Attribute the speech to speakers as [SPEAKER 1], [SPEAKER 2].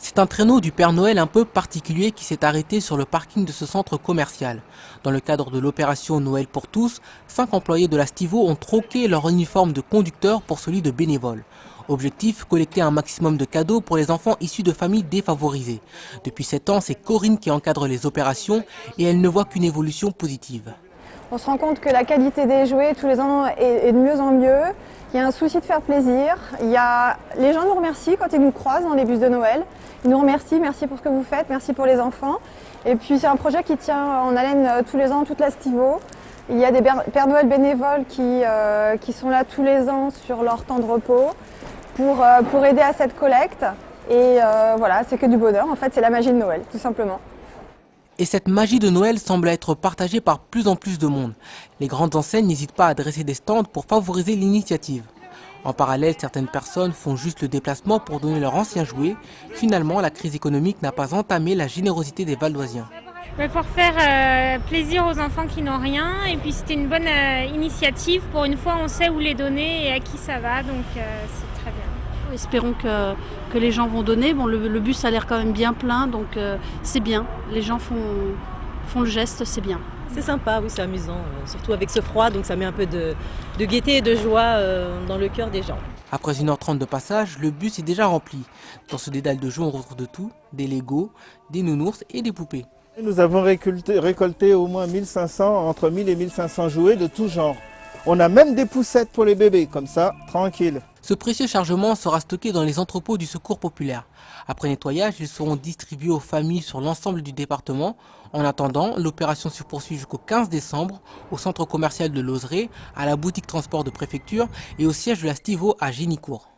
[SPEAKER 1] C'est un traîneau du Père Noël un peu particulier qui s'est arrêté sur le parking de ce centre commercial. Dans le cadre de l'opération Noël pour tous, 5 employés de la Stivo ont troqué leur uniforme de conducteur pour celui de bénévole. Objectif, collecter un maximum de cadeaux pour les enfants issus de familles défavorisées. Depuis 7 ans, c'est Corinne qui encadre les opérations et elle ne voit qu'une évolution positive.
[SPEAKER 2] On se rend compte que la qualité des jouets tous les ans est de mieux en mieux. Il y a un souci de faire plaisir. Les gens nous remercient quand ils nous croisent dans les bus de Noël. Ils nous remercient, merci pour ce que vous faites, merci pour les enfants. Et puis c'est un projet qui tient en haleine tous les ans, toute la Stivo. Il y a des Pères Noël bénévoles qui sont là tous les ans sur leur temps de repos pour aider à cette collecte. Et voilà, c'est que du bonheur. En fait, c'est la magie de Noël, tout simplement.
[SPEAKER 1] Et cette magie de Noël semble être partagée par plus en plus de monde. Les grandes enseignes n'hésitent pas à dresser des stands pour favoriser l'initiative. En parallèle, certaines personnes font juste le déplacement pour donner leur ancien jouet. Finalement, la crise économique n'a pas entamé la générosité des Valdoisiens.
[SPEAKER 3] Pour faire plaisir aux enfants qui n'ont rien. Et puis c'était une bonne initiative. Pour une fois, on sait où les donner et à qui ça va. Donc c'est très bien.
[SPEAKER 4] Espérons que les gens vont donner. Bon, le bus a l'air quand même bien plein, donc c'est bien. Les gens font le geste, c'est bien.
[SPEAKER 5] C'est sympa, oui, c'est amusant, surtout avec ce froid, donc ça met un peu de gaieté et de joie dans le cœur des gens.
[SPEAKER 1] Après 1h30 de passage, le bus est déjà rempli. Dans ce dédale de jouets, on retrouve de tout, des Legos, des nounours et des poupées.
[SPEAKER 6] Nous avons récolté au moins 1500, entre 1000 et 1500 jouets de tout genre. On a même des poussettes pour les bébés, comme ça, tranquille.
[SPEAKER 1] Ce précieux chargement sera stocké dans les entrepôts du Secours populaire. Après nettoyage, ils seront distribués aux familles sur l'ensemble du département. En attendant, l'opération se poursuit jusqu'au 15 décembre au centre commercial de Lozeré, à la boutique transport de préfecture et au siège de la Stivo à Génicourt.